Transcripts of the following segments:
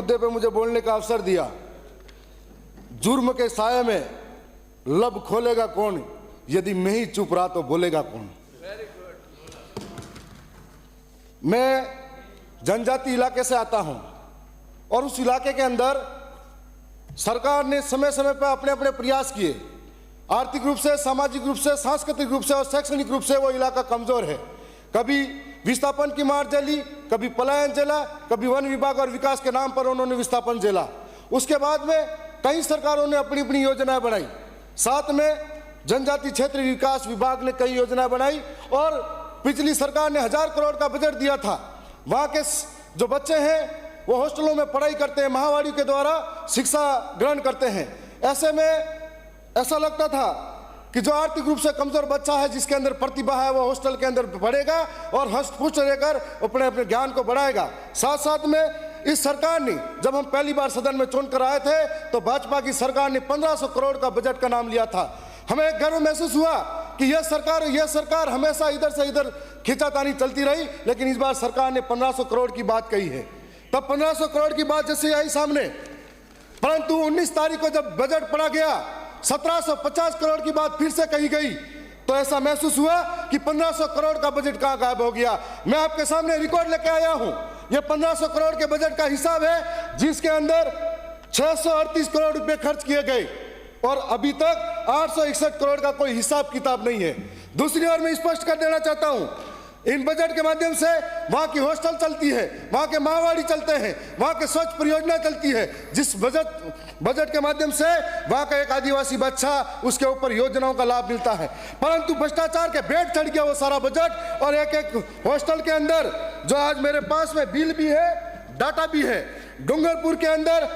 मुद्दे पे मुझे बोलने का अवसर दिया। जुर्म के साये में लब खोलेगा कौन, यदि मैं ही चुप रहा तो बोलेगा कौन। मैं जनजाति इलाके से आता हूं और उस इलाके के अंदर सरकार ने समय समय पर अपने अपने प्रयास किए। आर्थिक रूप से, सामाजिक रूप से, सांस्कृतिक रूप से और शैक्षणिक रूप से वो इलाका कमजोर है। कभी विस्थापन की मार झेली, कभी पलायन झेला, कभी वन विभाग और विकास के नाम पर उन्होंने विस्थापन झेला। उसके बाद में कई सरकारों ने अपनी अपनी योजनाएं बनाई। साथ में जनजाति क्षेत्र विकास विभाग ने कई योजनाएं बनाई और पिछली सरकार ने 1000 करोड़ का बजट दिया था। वहाँ के जो बच्चे हैं वो हॉस्टलों में पढ़ाई करते हैं, महावाड़ी के द्वारा शिक्षा ग्रहण करते हैं। ऐसे में ऐसा लगता था कि जो आर्थिक रूप से कमजोर बच्चा है, जिसके अंदर प्रतिभा है, वो हॉस्टल के अंदर पढ़ेगा और हष्ट-पुष्ट रहकर अपने अपने ज्ञान को बढ़ाएगा। साथ साथ में इस सरकार ने, जब हम पहली बार सदन में चुन कर आए थे तो भाजपा की सरकार ने 1500 करोड़ का बजट का नाम लिया था। हमें गर्व महसूस हुआ कि यह सरकार हमेशा इधर से इधर खींचातानी चलती रही, लेकिन इस बार सरकार ने 1500 करोड़ की बात कही है। तब 1500 करोड़ की बात जैसे आई सामने, परंतु 19 तारीख को जब बजट पढ़ा गया 1750 करोड़ की बात फिर से कही गई, तो ऐसा महसूस हुआ कि 1500 करोड़ का बजट कहां गायब हो गया। मैं आपके सामने रिकॉर्ड लेके आया हूं। यह 1500 करोड़ के बजट का हिसाब है, जिसके अंदर 638 करोड़ रुपए खर्च किए गए और अभी तक 861 करोड़ का कोई हिसाब किताब नहीं है। दूसरी ओर मैं स्पष्ट कर देना चाहता हूं, इन बजट के माध्यम से वहां की हॉस्टल चलती है, वहां के महावाड़ी चलते हैं, वहां के स्वच्छ परियोजना चलती है। जिस बजट के माध्यम से वहां का एक आदिवासी बच्चा, उसके ऊपर योजनाओं का लाभ मिलता है। परंतु भ्रष्टाचार के भेंट चढ़ गया वो सारा बजट। और एक एक हॉस्टल के अंदर, जो आज मेरे पास में बिल भी है, डाटा भी है, डूंगरपुर के अंदर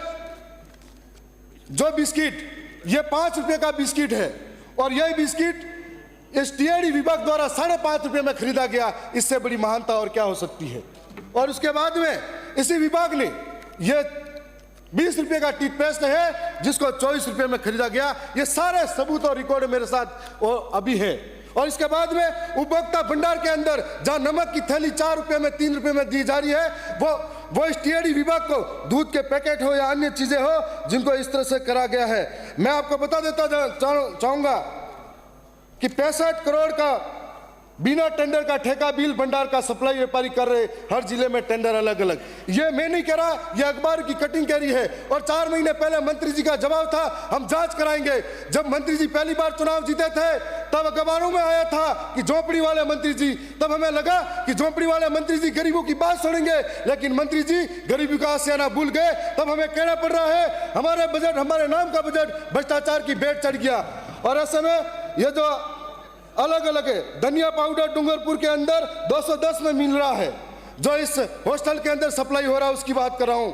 जो बिस्किट, ये 5 रुपए का बिस्किट है और यही बिस्किट इस टीएडी विभाग द्वारा 5.5 रुपए में खरीदा गया। इससे बड़ी महानता और क्या हो सकती है। और उसके बाद में इसी विभाग ने ये 20 रुपए का टूथपेस्ट है जिसको 24 रुपए में खरीदा गया। ये सारे सबूत और रिकॉर्ड मेरे साथ वो अभी है। और इसके बाद में उपभोक्ता भंडार के अंदर जहां नमक की थैली 4 रुपए में, 3 रुपए में दी जा रही है, वो इस टीएडी विभाग को दूध के पैकेट हो या अन्य चीजें हो, जिनको इस तरह से करा गया है। मैं आपको बता देता चाहूंगा कि 65 करोड़ का बिना टेंडर का ठेका बिल भंडार का सप्लाई व्यापारी कर रहे, हर जिले में टेंडर अलग अलग। ये मैं नहीं कह रहा, ये अखबार की कटिंग कह रही है। और 4 महीने पहले मंत्री जी का जवाब था, हम जांच कराएंगे। जब मंत्री जी पहली बार चुनाव जीते थे तब अखबारों में आया था कि झोपड़ी वाले मंत्री जी, तब हमें लगा कि झोपड़ी वाले मंत्री जी गरीबों की बात सुनेंगे, लेकिन मंत्री जी गरीबी का आशियाना भूल गए। तब हमें कहना पड़ रहा है हमारे बजट, हमारे नाम का बजट भ्रष्टाचार की भेंट चढ़ गया। और ऐसे में ये जो अलग अलग है, धनिया पाउडर डूंगरपुर के अंदर 210 में मिल रहा है, जो इस हॉस्टल के अंदर सप्लाई हो रहा है उसकी बात कर रहा हूं।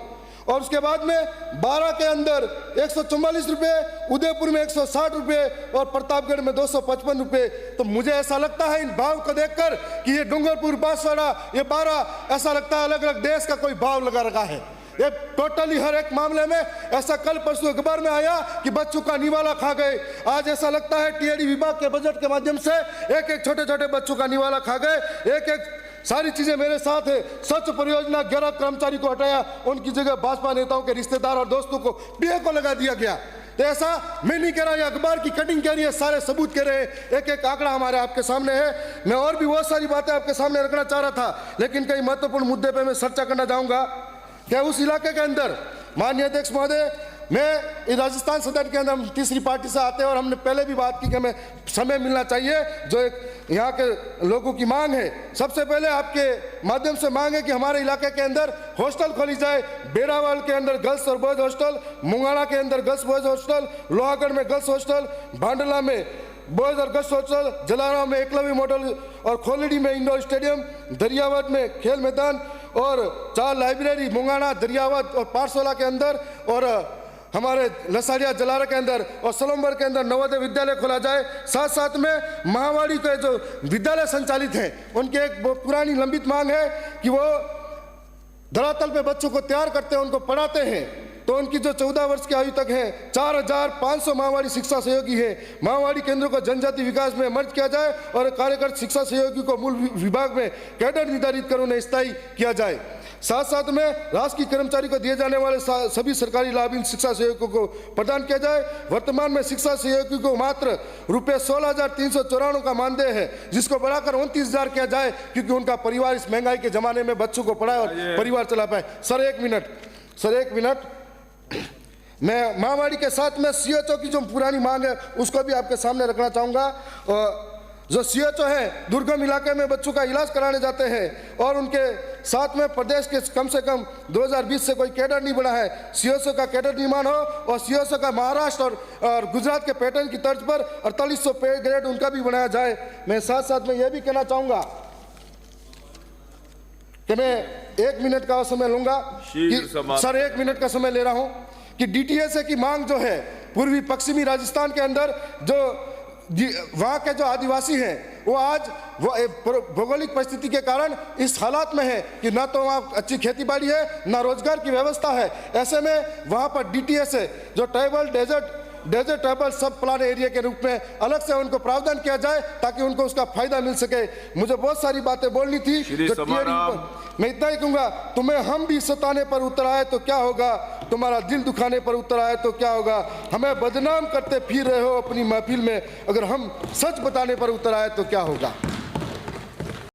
और उसके बाद में 12 के अंदर 144 रुपए, उदयपुर में 160 रुपए और प्रतापगढ़ में 255 रुपए। तो मुझे ऐसा लगता है इन भाव को देखकर कि ये डूंगरपुर, बांसवाड़ा, ये 12, ऐसा लगता है अलग अलग देश का कोई भाव लगा रखा है। ये टोटली हर एक मामले में ऐसा कल परसों अखबार में आया कि बच्चों का निवाला खा गए। आज ऐसा लगता है टीएडी विभाग के बजट के माध्यम से एक एक छोटे छोटे बच्चों का निवाला खा गए। एक एक सारी चीजें मेरे साथ है। स्वच्छ परियोजना 11 कर्मचारी को हटाया, उनकी जगह भाजपा नेताओं के रिश्तेदार और दोस्तों को पीए को लगा दिया गया। तो ऐसा मैं नहीं कह रहा, ये अखबार की कटिंग कह रही है, सारे सबूत कह रहे हैं, एक एक आंकड़ा हमारे आपके सामने है। मैं और भी बहुत सारी बातें आपके सामने रखना चाह रहा था, लेकिन कई महत्वपूर्ण मुद्दे पर मैं चर्चा करना चाहूंगा। क्या उस इलाके के अंदर, माननीय अध्यक्ष महोदय, मैं राजस्थान सदन के अंदर हम तीसरी पार्टी से आते हैं और हमने पहले भी बात की कि हमें समय मिलना चाहिए, जो एक यहाँ के लोगों की मांग है। सबसे पहले आपके माध्यम से मांग है कि हमारे इलाके के अंदर हॉस्टल खोली जाए। बेरावाल के अंदर गर्ल्स और बॉयज हॉस्टल, मुंगाना के अंदर गर्ल्स बॉयज हॉस्टल, लोहागढ़ में गर्ल्स हॉस्टल, भांडला में बॉयज और गर्ल्स हॉस्टल, जलाराम में एकलव्य मॉडल और खोलड़ी में इंडोर स्टेडियम, दरियावत में खेल मैदान और 4 लाइब्रेरी मुंगाना, दरियावत और पारसोला के अंदर, और हमारे लसाड़िया जलारा के अंदर और सलम्बर के अंदर नवोदय विद्यालय खोला जाए। साथ साथ में महावाड़ी के जो विद्यालय संचालित हैं, उनकी एक पुरानी लंबित मांग है कि वो धरातल पे बच्चों को तैयार करते हैं, उनको पढ़ाते हैं। तो उनकी जो 14 वर्ष की आयु तक है, 4500 महावाड़ी शिक्षा सहयोगी है। महावाड़ी केंद्रों को जनजाति विकास में मर्ज किया जाए और कार्यकर शिक्षा सहयोगी को मूल विभाग में कैडर निर्धारित कर उन्हें स्थायी किया जाए। साथ साथ में राजकीय कर्मचारी को दिए जाने वाले सभी सरकारी लाभ इन शिक्षा सहयोगियों को प्रदान किया जाए। वर्तमान में शिक्षा सहयोगी को मात्र रुपये 16,394 का मानदेय है, जिसको बढ़ाकर 29,000 किया जाए, क्योंकि उनका परिवार इस महंगाई के जमाने में बच्चों को पढ़ाए और परिवार चला पाए। सर एक मिनट, मैं महामारी के साथ में सीएचओ की जो पुरानी मांग है उसको भी आपके सामने रखना चाहूँगा। जो सीएचओ है दुर्गम इलाके में बच्चों का इलाज कराने जाते हैं और उनके साथ में प्रदेश के कम से कम 2020 से कोई कैडर नहीं बना है। सीएचओ का कैडर निर्माण हो और सीएचओ का महाराष्ट्र और गुजरात के पैटर्न की तर्ज पर 4800 पे ग्रेड उनका भी बनाया जाए। मैं साथ में यह भी कहना चाहूँगा कि मैं 1 मिनट का समय लूँगा, सर 1 मिनट का समय ले रहा हूँ, कि डीटीएसए की मांग जो है पूर्वी पश्चिमी राजस्थान के अंदर जो वहाँ के जो आदिवासी हैं वो आज भौगोलिक परिस्थिति के कारण इस हालात में है कि ना तो वहाँ अच्छी खेतीबाड़ी है ना रोजगार की व्यवस्था है। ऐसे में वहाँ पर डीटीएसए जो tribal desert tribal sub plan area के रूप में अलग से उनको प्रावधान किया जाए ताकि उनको उसका फायदा मिल सके। मुझे बहुत सारी बातें बोलनी थी, मैं इतना ही कहूँगा, तुम्हें हम भी सताने पर उतर आए तो क्या होगा, तुम्हारा दिल दुखाने पर उतर आए तो क्या होगा। हमें बदनाम करते फिर रहे हो अपनी महफिल में, अगर हम सच बताने पर उतर आए तो क्या होगा।